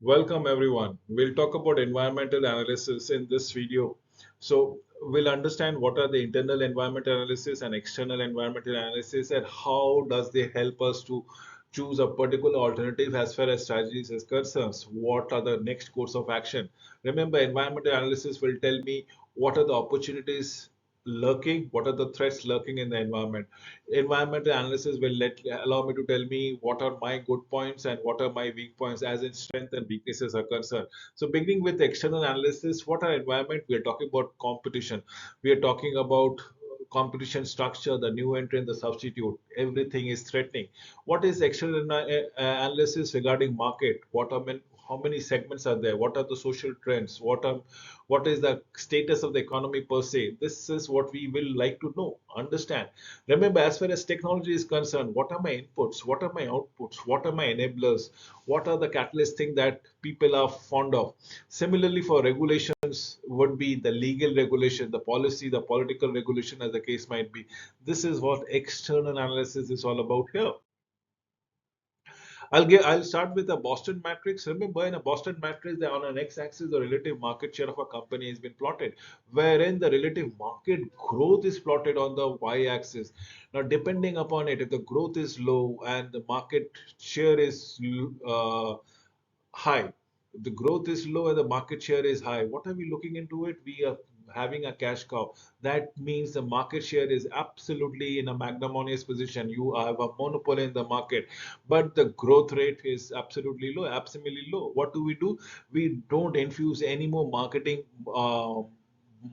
Welcome everyone. We'll talk about environmental analysis in this video. So we'll understand what are the internal environmental analysis and external environmental analysis and how does they help us to choose a particular alternative as far as strategies is concerned. What are the next course of action? Remember, environmental analysis will tell me what are the opportunities lurking, what are the threats lurking in the environment. Environmental analysis will allow me to tell me what are my good points and what are my weak points as in strength and weaknesses are concerned. So beginning with external analysis, what are environment? We are talking about competition. We are talking about competition structure, the new entrant, the substitute, everything is threatening. What is external analysis regarding market? How many segments are there? What are the social trends? What is the status of the economy per se? This is what we will like to know, understand. Remember, as far as technology is concerned, what are my inputs? What are my outputs? What are my enablers? What are the catalyst things that people are fond of? Similarly, for regulations, would be the legal regulation, the policy, the political regulation, as the case might be. This is what external analysis is all about here. I'll start with the Boston matrix. Remember, in a Boston matrix, on an x-axis, the relative market share of a company has been plotted, wherein the relative market growth is plotted on the y-axis. Now, depending upon it, if the growth is low and the market share is high, if the growth is low and the market share is high, what are we looking into it? We are having a cash cow. That means the market share is absolutely in a magnanimous position. You have a monopoly in the market, but the growth rate is absolutely low. What do? We don't infuse any more marketing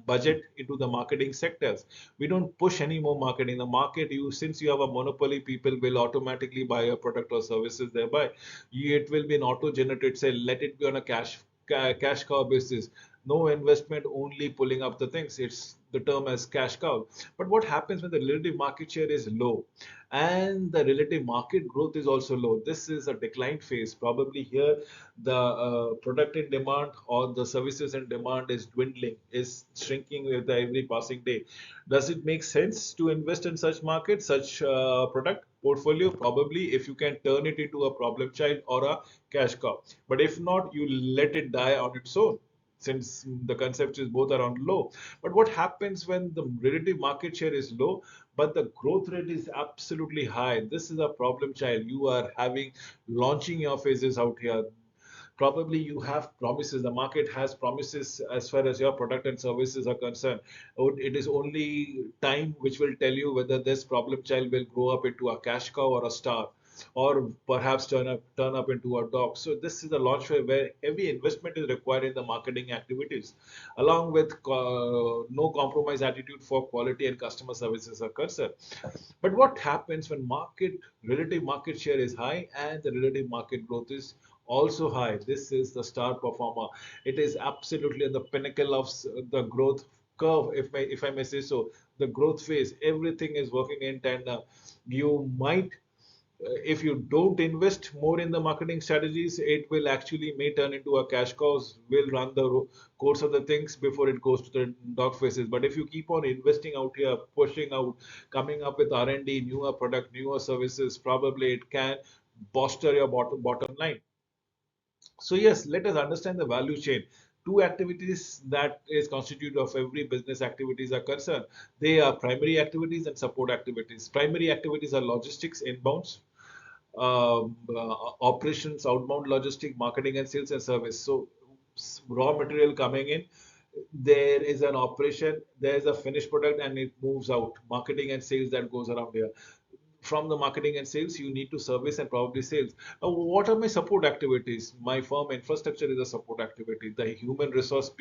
budget into the marketing sectors. We don't push any more marketing. The market, since you have a monopoly, people will automatically buy a product or services thereby. It will be an auto-generated sale. Let it be on a cash cow basis. No investment, only pulling up the things. It's the term as cash cow. But what happens when the relative market share is low and the relative market growth is also low? This is a decline phase. Probably here the product in demand or the services in demand is dwindling, is shrinking with every passing day. Does it make sense to invest in such market, such product portfolio? Probably, if you can turn it into a problem child or a cash cow. But if not, you let it die on its own, since the concept is both are on low. But what happens when the relative market share is low but the growth rate is absolutely high? This is a problem child. You are having launching your phases out here. Probably you have promises, the market has promises as far as your product and services are concerned. It is only time which will tell you whether this problem child will grow up into a cash cow or a star, or perhaps turn up into a dog. So this is the launch where heavy investment is required in the marketing activities, along with no compromise attitude for quality and customer services are concerned. But what happens when relative market share is high and the relative market growth is also high? This is the star performer. It is absolutely at the pinnacle of the growth curve, if I may say so. The growth phase, everything is working in tandem. You might if you don't invest more in the marketing strategies, it will actually may turn into a cash cows, will run the course of the things before it goes to the dog faces. But if you keep on investing out here, pushing out, coming up with R&D, newer product, newer services, probably it can bolster your bottom line. So yes, let us understand the value chain. Two activities that is constituted of every business activities are concerned. They are primary activities and support activities. Primary activities are logistics, inbounds, operations, outbound logistic, marketing and sales and service. So raw material coming in, there is an operation, there is a finished product and it moves out. Marketing and sales that goes around here. From the marketing and sales, you need to service and probably sales. Now, what are my support activities? My firm infrastructure is a support activity. The human resource,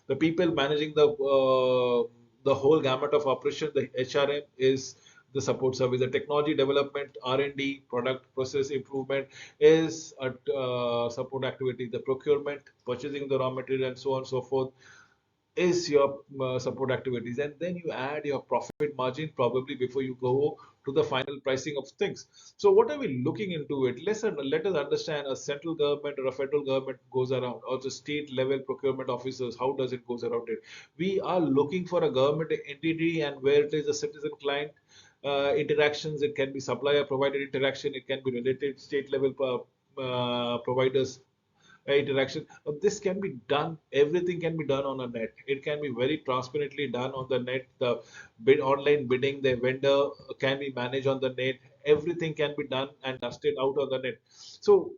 the people managing the whole gamut of operation, the HRM is the support service. The technology development, R&D, product process improvement is a support activity. The procurement, purchasing the raw material and so on and so forth is your support activities. And then you add your profit margin probably before you go to the final pricing of things. So what are we looking into it? Let us understand. A central government or a federal government goes around, or the state level procurement officers, how does it goes around it? We are looking for a government entity, and where it is a citizen client interactions, it can be supplier provided interaction, it can be related state level providers interaction. This can be done, everything can be done on a net. It can be very transparently done on the net. The online bidding, the vendor can be managed on the net. Everything can be done and dusted out on the net. So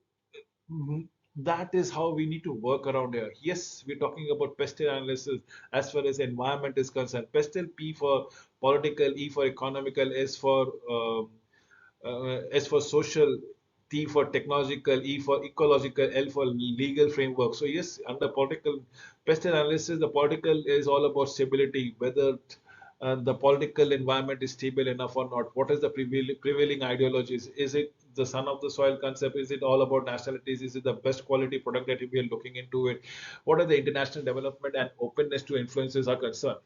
that is how we need to work around here. Yes, we're talking about pestle analysis as far as environment is concerned. Pestle, P for political, E for economical, S for social, T for technological, E for ecological, L for legal framework. So yes, under political pest analysis, the political is all about stability, whether the political environment is stable enough or not. What is the prevailing ideologies? Is it the son of the soil concept? Is it all about nationalities? Is it the best quality product that we are looking into it? What are the international development and openness to influences are concerned?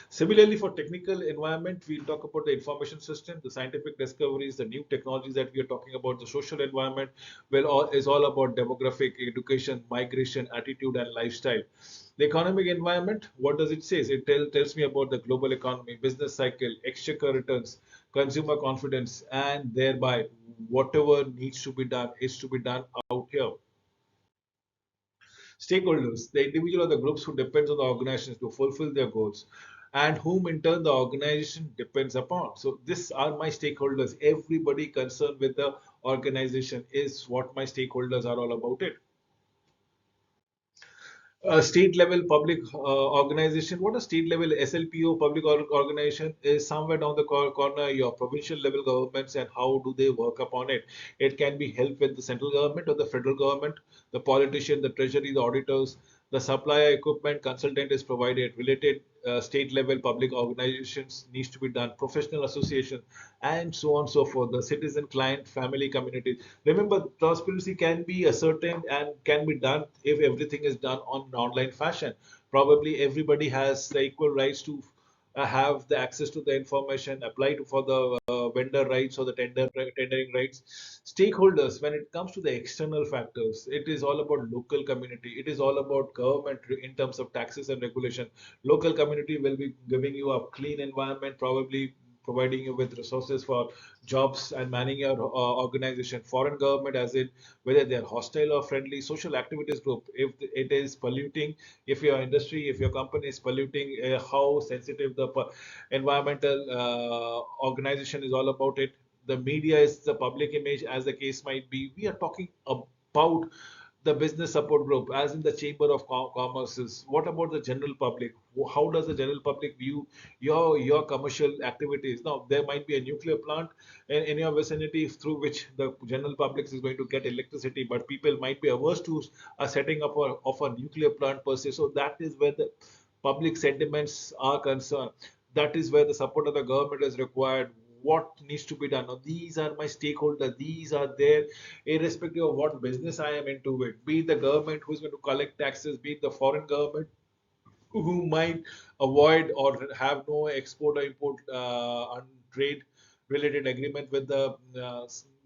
Similarly, for technical environment, we'll talk about the information system, the scientific discoveries, the new technologies that we are talking about. The social environment is all about demographic, education, migration, attitude, and lifestyle. The economic environment, what does it say? It tells me about the global economy, business cycle, exchequer returns, consumer confidence, and thereby whatever needs to be done is to be done out here. Stakeholders, the individual or the groups who depends on the organizations to fulfill their goals and whom in turn the organization depends upon. So these are my stakeholders. Everybody concerned with the organization is what my stakeholders are all about it. State level public organization. What a state level SLPO public organization is somewhere down the corner, your provincial level governments and how do they work upon it. It can be helped with the central government or the federal government, the politician, the treasury, the auditors, the supplier equipment consultant is provided, related state level public organizations needs to be done, professional association, and so on and so forth, the citizen, client, family, community. Remember, transparency can be ascertained and can be done if everything is done on an online fashion. Probably everybody has the equal rights to have the access to the information, apply for the vendor rights or the tendering rights. Stakeholders, when it comes to the external factors, it is all about local community. It is all about government in terms of taxes and regulation. Local community will be giving you a clean environment, probably providing you with resources for jobs and manning your organization. Foreign government, as in whether they are hostile or friendly. Social activities group, if it is polluting, if your industry, if your company is polluting, how sensitive the environmental organization is all about it. The media is the public image, as the case might be. We are talking about the business support group, as in the Chamber of Commerce. What about the general public? How does the general public view your commercial activities? Now, there might be a nuclear plant in your vicinity through which the general public is going to get electricity, but people might be averse to setting up of a nuclear plant per se. So that is where the public sentiments are concerned. That is where the support of the government is required. What needs to be done? Now, these are my stakeholders. These are there, irrespective of what business I am into it. Be it the government who's going to collect taxes, be it the foreign government who might avoid or have no export or import and trade related agreement with the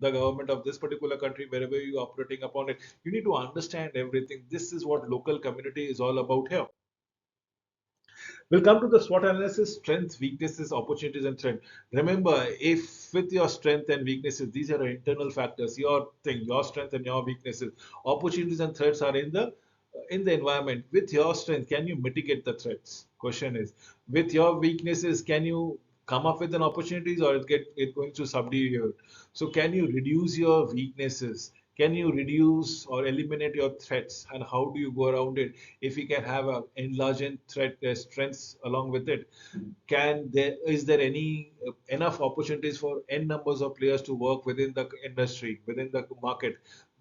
government of this particular country, wherever you are operating upon it. You need to understand everything. This is what local community is all about here. We'll come to the SWOT analysis: strengths, weaknesses, opportunities, and threat. Remember, if with your strength and weaknesses, these are internal factors, your thing, your strength and your weaknesses. Opportunities and threats are in the environment. With your strength, can you mitigate the threats? Question is, with your weaknesses, can you come up with an opportunities or it going to subdue you? So can you reduce your weaknesses? Can you reduce or eliminate your threats, and how do you go around it? If you can have a enlarged threat strengths along with it, can there is there any enough opportunities for n numbers of players to work within the industry, within the market?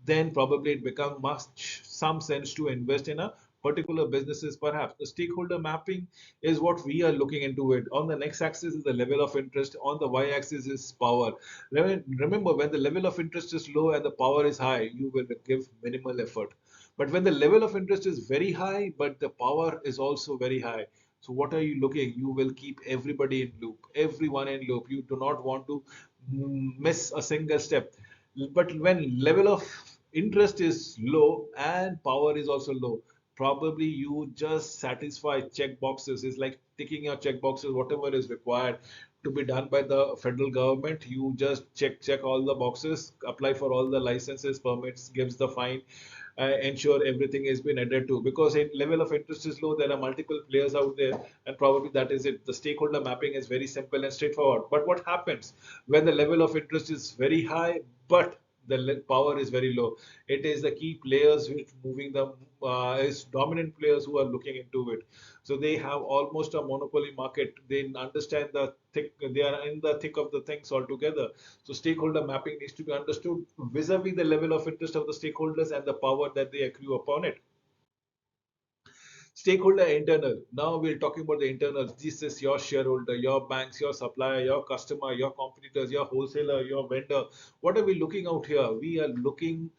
Then probably it becomes much some sense to invest in a particular businesses. Perhaps the stakeholder mapping is what we are looking into it. On the next axis is the level of interest, on the y axis is power. Remember, when the level of interest is low and the power is high, you will give minimal effort. But when the level of interest is very high but the power is also very high, so what are you looking? You will keep everybody in loop, everyone in loop. You do not want to miss a single step. But when level of interest is low and power is also low, probably you just satisfy check boxes. It's like ticking your check boxes, whatever is required to be done by the federal government. You just check all the boxes, apply for all the licenses, permits, gives the fine, ensure everything has been adhered to. Because in level of interest is low, there are multiple players out there, and probably that is it. The stakeholder mapping is very simple and straightforward. But what happens when the level of interest is very high, but the power is very low? It is the key players which moving the is dominant players who are looking into it. So they have almost a monopoly market. They understand the thick, they are in the thick of the things altogether. So stakeholder mapping needs to be understood vis-a-vis the level of interest of the stakeholders and the power that they accrue upon it. Stakeholder internal. Now we're talking about the internal. This is your shareholder, your banks, your supplier, your customer, your competitors, your wholesaler, your vendor. What are we looking out here? We are looking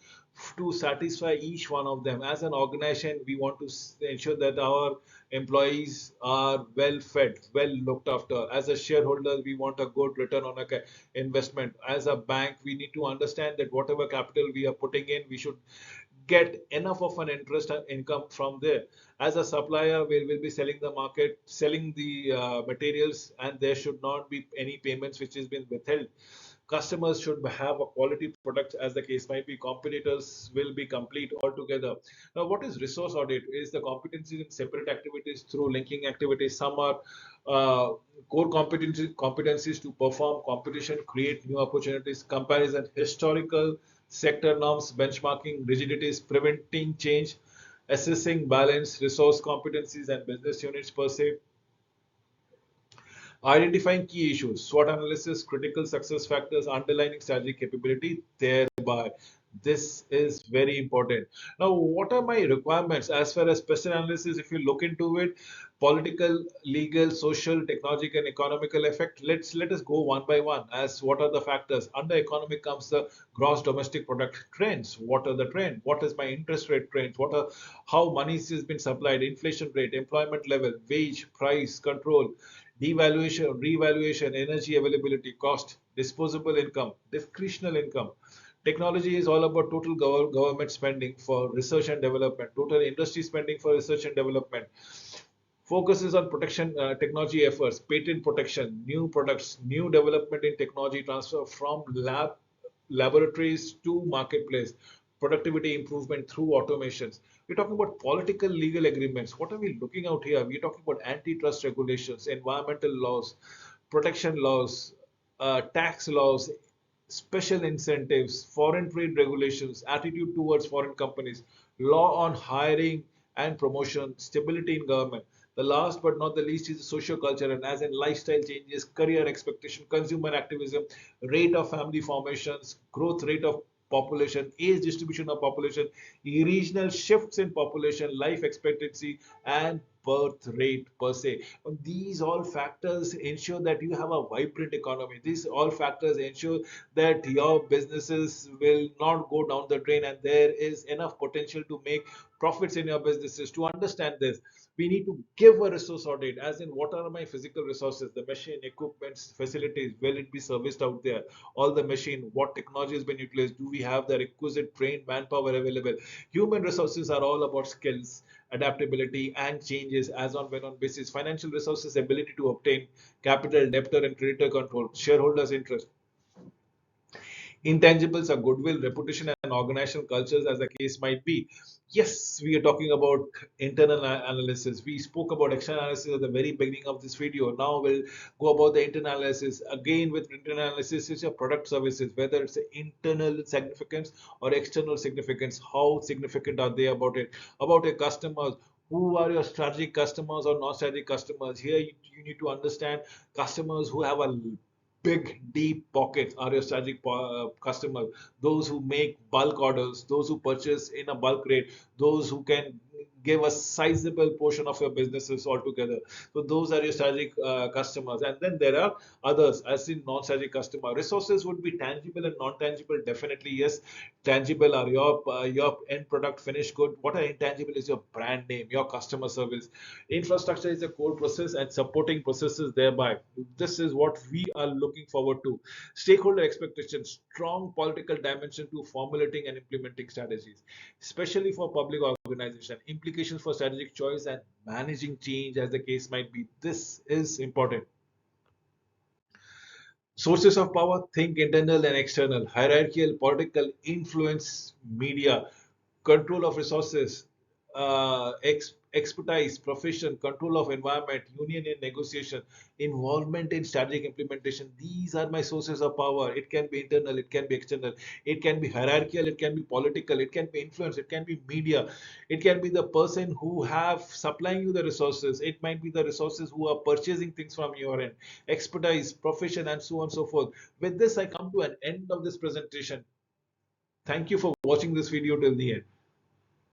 to satisfy each one of them. As an organization, we want to ensure that our employees are well fed, well looked after. As a shareholder, we want a good return on a investment. As a bank, we need to understand that whatever capital we are putting in, we should get enough of an interest and income from there. As a supplier, we will be selling the market, selling the materials, and there should not be any payments which has been withheld. Customers should have a quality product, as the case might be. Competitors will be complete altogether. Now, what is resource audit? Is the competencies in separate activities through linking activities. Some are core competencies to perform competition, create new opportunities, comparison, historical sector norms, benchmarking, rigidities, preventing change, assessing balance, resource competencies and business units per se, identifying key issues, SWOT analysis, critical success factors, underlining strategic capability, thereby. This is very important. Now, what are my requirements as far as pest analysis? If you look into it, political, legal, social, technological, and economical effect. Let us go one by one. As what are the factors? Under economic comes the gross domestic product trends. What are the trends? What is my interest rate trends? What are how money has been supplied? Inflation rate, employment level, wage, price control, devaluation, revaluation, energy availability, cost, disposable income, discretionary income. Technology is all about total government spending for research and development, total industry spending for research and development. Focuses on protection technology efforts, patent protection, new products, new development in technology transfer from laboratories to marketplace, productivity improvement through automations. We're talking about political legal agreements. What are we looking out here? We're talking about antitrust regulations, environmental laws, protection laws, tax laws, special incentives, foreign trade regulations, attitude towards foreign companies, law on hiring and promotion, stability in government. The last but not the least is social culture, and as in lifestyle changes, career expectation, consumer activism, rate of family formations, growth rate of population, age distribution of population, regional shifts in population, life expectancy, and birth rate per se. These all factors ensure that you have a vibrant economy. These all factors ensure that your businesses will not go down the drain and there is enough potential to make profits in your businesses. To understand this, we need to give a resource audit, as in what are my physical resources, the machine, equipments, facilities, will it be serviced out there, all the machine, what technology has been utilized, do we have the requisite trained manpower available. Human resources are all about skills, adaptability and changes as on when on basis. Financial resources, ability to obtain capital, debtor and creditor control, shareholders interest. Intangibles are goodwill, reputation, and organizational cultures, as the case might be. Yes, we are talking about internal analysis. We spoke about external analysis at the very beginning of this video. Now we'll go about the internal analysis. Again, with internal analysis, it's your product services, whether it's internal significance or external significance. How significant are they about it? About your customers. Who are your strategic customers or non-strategic customers? Here, you need to understand customers who have a big deep pockets are your strategic customers. Those who make bulk orders, those who purchase in a bulk rate, those who can give a sizable portion of your businesses altogether. So those are your strategic customers. And then there are others, as in non-strategic customer. Resources would be tangible and non-tangible. Definitely yes. Tangible are your end product, finished good. What are intangible is your brand name, your customer service. Infrastructure is a core process and supporting processes thereby. This is what we are looking forward to. Stakeholder expectations, strong political dimension to formulating and implementing strategies, especially for public organization. Implications for strategic choice and managing change, as the case might be. This is important. Sources of power, think internal and external, hierarchical, political, influence, media, control of resources, expertise, profession, control of environment, union in negotiation, involvement in strategic implementation. These are my sources of power. It can be internal, it can be external, it can be hierarchical, it can be political, it can be influence, it can be media, it can be the person who have supplying you the resources. It might be the resources who are purchasing things from your end, expertise, profession, and so on and so forth. With this, I come to an end of this presentation. Thank you for watching this video till the end.